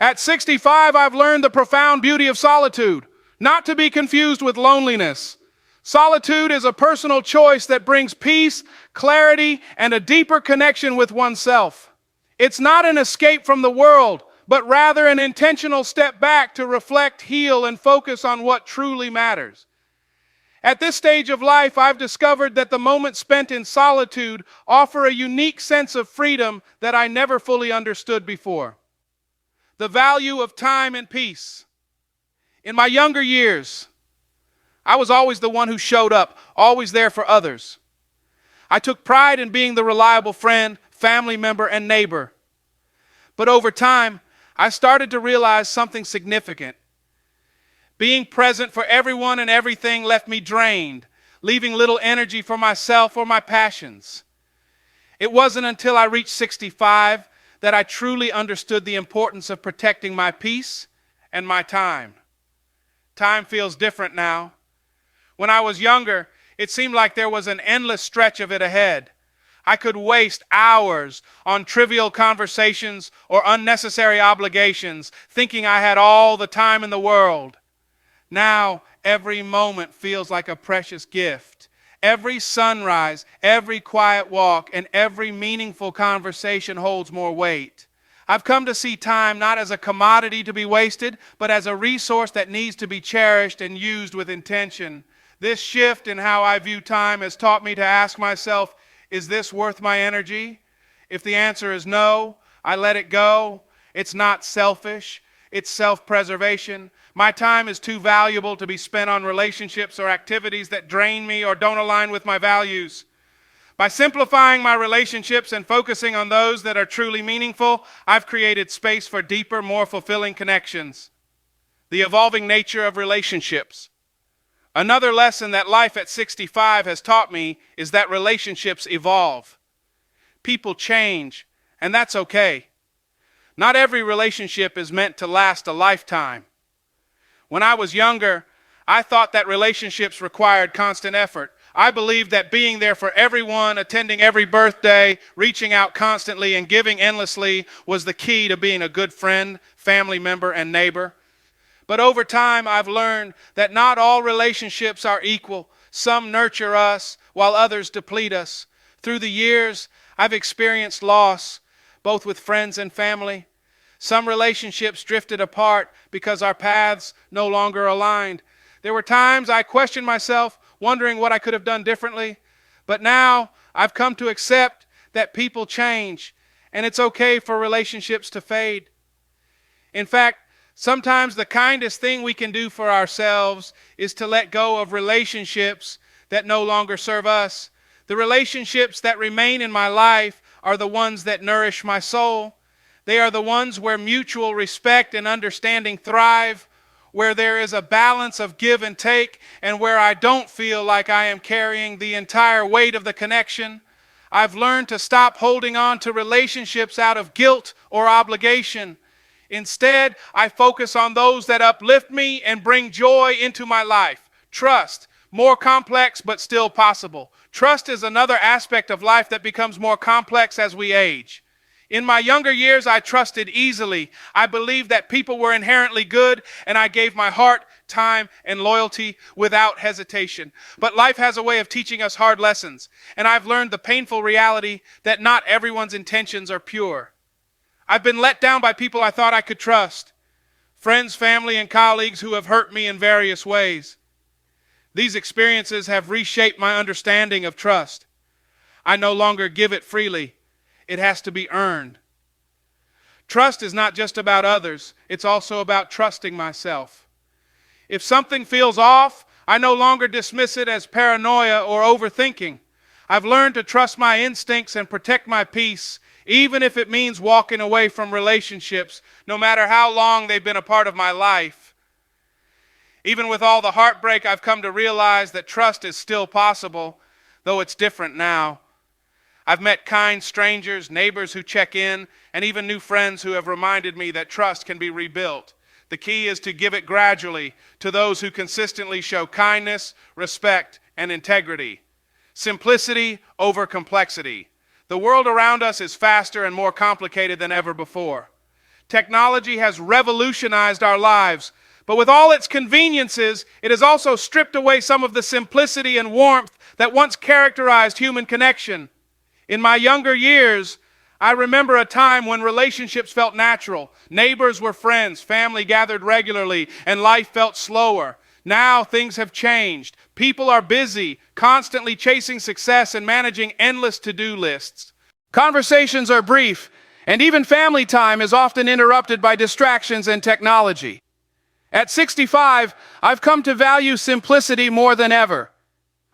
At 65, I've learned the profound beauty of solitude, not to be confused with loneliness. Solitude is a personal choice that brings peace, clarity, and a deeper connection with oneself. It's not an escape from the world, but rather an intentional step back to reflect, heal, and focus on what truly matters. At this stage of life, I've discovered that the moments spent in solitude offer a unique sense of freedom that I never fully understood before. The value of time and peace. In my younger years, I was always the one who showed up, always there for others. I took pride in being the reliable friend, family member, and neighbor. But over time, I started to realize something significant. Being present for everyone and everything left me drained, leaving little energy for myself or my passions. It wasn't until I reached 65 that I truly understood the importance of protecting my peace and my time. Time feels different now. When I was younger, it seemed like there was an endless stretch of it ahead. I could waste hours on trivial conversations or unnecessary obligations, thinking I had all the time in the world. Now, every moment feels like a precious gift. Every sunrise, every quiet walk, and every meaningful conversation holds more weight. I've come to see time not as a commodity to be wasted, but as a resource that needs to be cherished and used with intention. This shift in how I view time has taught me to ask myself, is this worth my energy? If the answer is no, I let it go. It's not selfish. It's self-preservation. My time is too valuable to be spent on relationships or activities that drain me or don't align with my values. By simplifying my relationships and focusing on those that are truly meaningful, I've created space for deeper, more fulfilling connections. The evolving nature of relationships. Another lesson that life at 65 has taught me is that relationships evolve. People change, and that's okay. Not every relationship is meant to last a lifetime. When I was younger, I thought that relationships required constant effort. I believed that being there for everyone, attending every birthday, reaching out constantly, and giving endlessly was the key to being a good friend, family member, and neighbor. But over time, I've learned that not all relationships are equal. Some nurture us, while others deplete us. Through the years, I've experienced loss, both with friends and family. Some relationships drifted apart because our paths no longer aligned. There were times I questioned myself, wondering what I could have done differently. But now I've come to accept that people change, and it's okay for relationships to fade. In fact, sometimes the kindest thing we can do for ourselves is to let go of relationships that no longer serve us. The relationships that remain in my life are the ones that nourish my soul. They are the ones where mutual respect and understanding thrive, where there is a balance of give and take, and where I don't feel like I am carrying the entire weight of the connection. I've learned to stop holding on to relationships out of guilt or obligation. Instead, I focus on those that uplift me and bring joy into my life. Trust, more complex but still possible. Trust is another aspect of life that becomes more complex as we age. In my younger years, I trusted easily. I believed that people were inherently good, and I gave my heart, time, and loyalty without hesitation. But life has a way of teaching us hard lessons, and I've learned the painful reality that not everyone's intentions are pure. I've been let down by people I thought I could trust, friends, family, and colleagues who have hurt me in various ways. These experiences have reshaped my understanding of trust. I no longer give it freely. It has to be earned. Trust is not just about others. It's also about trusting myself. If something feels off, I no longer dismiss it as paranoia or overthinking. I've learned to trust my instincts and protect my peace, even if it means walking away from relationships, no matter how long they've been a part of my life. Even with all the heartbreak, I've come to realize that trust is still possible, though it's different now. I've met kind strangers, neighbors who check in, and even new friends who have reminded me that trust can be rebuilt. The key is to give it gradually to those who consistently show kindness, respect, and integrity. Simplicity over complexity. The world around us is faster and more complicated than ever before. Technology has revolutionized our lives, but with all its conveniences, it has also stripped away some of the simplicity and warmth that once characterized human connection. In my younger years, I remember a time when relationships felt natural. Neighbors were friends, family gathered regularly, and life felt slower. Now things have changed. People are busy, constantly chasing success and managing endless to-do lists. Conversations are brief, and even family time is often interrupted by distractions and technology. At 65, I've come to value simplicity more than ever.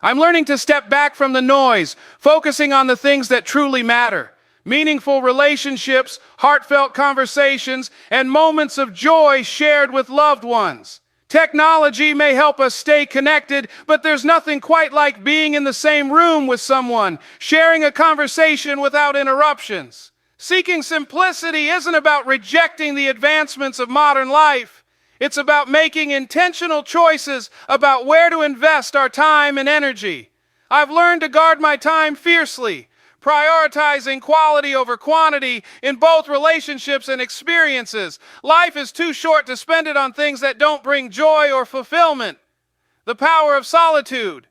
I'm learning to step back from the noise, focusing on the things that truly matter. Meaningful relationships, heartfelt conversations, and moments of joy shared with loved ones. Technology may help us stay connected, but there's nothing quite like being in the same room with someone, sharing a conversation without interruptions. Seeking simplicity isn't about rejecting the advancements of modern life. It's about making intentional choices about where to invest our time and energy. I've learned to guard my time fiercely, prioritizing quality over quantity in both relationships and experiences. Life is too short to spend it on things that don't bring joy or fulfillment. The power of solitude.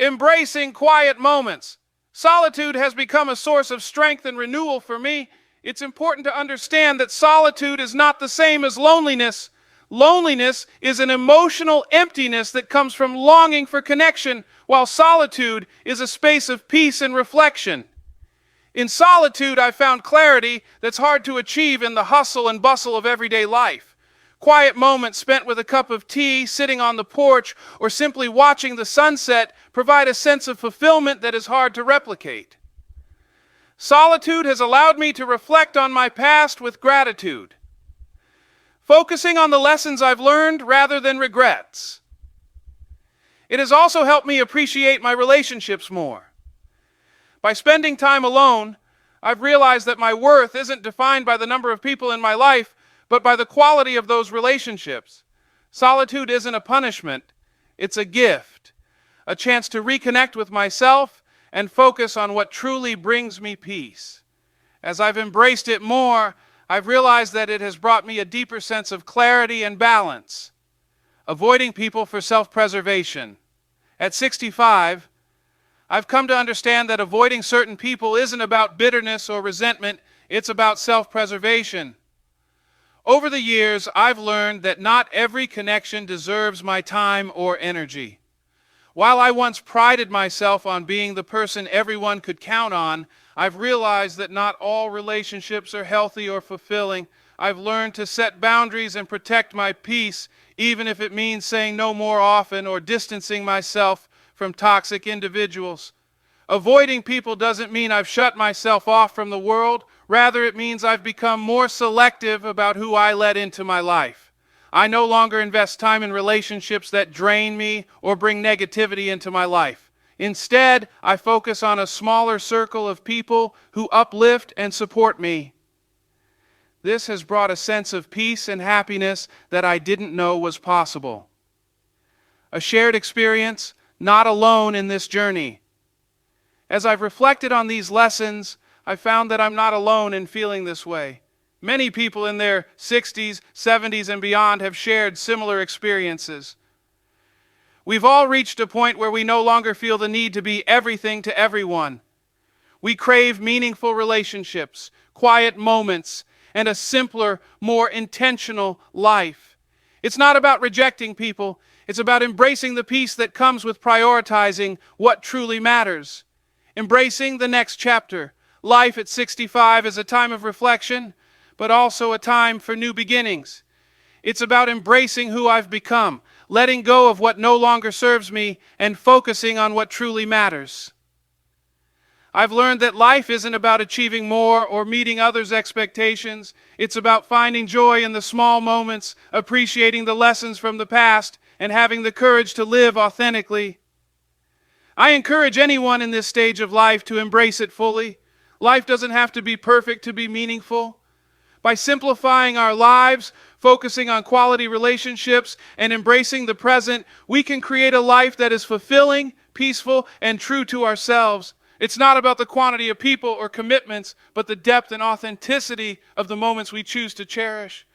Embracing quiet moments. Solitude has become a source of strength and renewal for me. It's important to understand that solitude is not the same as loneliness. Loneliness is an emotional emptiness that comes from longing for connection, while solitude is a space of peace and reflection. In solitude, I found clarity that's hard to achieve in the hustle and bustle of everyday life. Quiet moments spent with a cup of tea, sitting on the porch, or simply watching the sunset provide a sense of fulfillment that is hard to replicate. Solitude has allowed me to reflect on my past with gratitude, focusing on the lessons I've learned rather than regrets. It has also helped me appreciate my relationships more. By spending time alone, I've realized that my worth isn't defined by the number of people in my life, but by the quality of those relationships. Solitude isn't a punishment, it's a gift, a chance to reconnect with myself and focus on what truly brings me peace. As I've embraced it more, I've realized that it has brought me a deeper sense of clarity and balance. Avoiding people for self-preservation. At 65, I've come to understand that avoiding certain people isn't about bitterness or resentment, it's about self-preservation. Over the years, I've learned that not every connection deserves my time or energy. While I once prided myself on being the person everyone could count on, I've realized that not all relationships are healthy or fulfilling. I've learned to set boundaries and protect my peace, even if it means saying no more often or distancing myself from toxic individuals. Avoiding people doesn't mean I've shut myself off from the world. Rather, it means I've become more selective about who I let into my life. I no longer invest time in relationships that drain me or bring negativity into my life. Instead, I focus on a smaller circle of people who uplift and support me. This has brought a sense of peace and happiness that I didn't know was possible. A shared experience, not alone in this journey. As I've reflected on these lessons, I found that I'm not alone in feeling this way. Many people in their 60s, 70s, and beyond have shared similar experiences. We've all reached a point where we no longer feel the need to be everything to everyone. We crave meaningful relationships, quiet moments, and a simpler, more intentional life. It's not about rejecting people. It's about embracing the peace that comes with prioritizing what truly matters. Embracing the next chapter. Life at 65 is a time of reflection, but also a time for new beginnings. It's about embracing who I've become, letting go of what no longer serves me, and focusing on what truly matters. I've learned that life isn't about achieving more or meeting others' expectations. It's about finding joy in the small moments, appreciating the lessons from the past, and having the courage to live authentically. I encourage anyone in this stage of life to embrace it fully. Life doesn't have to be perfect to be meaningful. By simplifying our lives, focusing on quality relationships, and embracing the present, we can create a life that is fulfilling, peaceful, and true to ourselves. It's not about the quantity of people or commitments, but the depth and authenticity of the moments we choose to cherish.